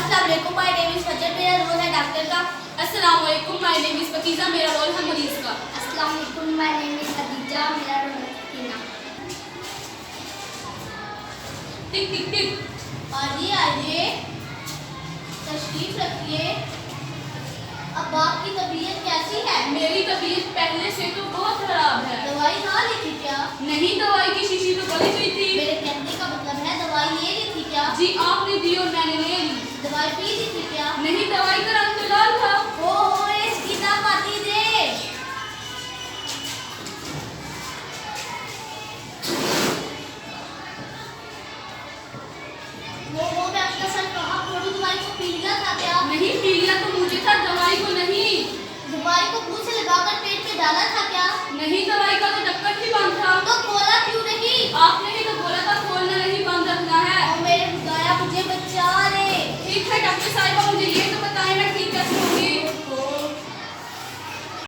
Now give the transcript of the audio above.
अस्सलाम वालेकुम, my name is फजर, मेरा रोल है डॉक्टर का। अस्सलाम वालेकुम, माय नेम इज पकीज़ा, मेरा रोल है मरीज का। अस्सलाम वालेकुम, माय नेम इज खदीजा, मेरा रोल है सकीना। टिक टिक टिक। आइए आइए, तशरीफ रखिए। अब आपकी तबीयत कैसी है? मेरी तबीयत पहले से तो बहुत खराब है। दवाई ना ली थी क्या? नहीं, दवाई की शीशी तो गली हुई थी। मेरे कहने का मतलब है दवाई ले ली थी क्या? जी आपने दी और मैंने ले ली। दवाई पी ली थी क्या? नहीं, दवाई का रंग तो लाल था। ओहो, इसकी ना पाती दे। वो मैं आपका सर कहाँ पढ़ूं? दवाई को पी लिया था क्या? नहीं, पी लिया तो मुझे था, दवाई को नहीं। दवाई को मुंह से लगाकर पेट में डाला था क्या? नहीं, दवाई का तो ढक्कन ही बंद था। तो खोला क्यों नहीं? आपने ही तो बोला था खोलना नहीं, बंद रखना है। और मेरे खुदाया, मुझे बचा ले। ठीक है डॉक्टर साहिबा,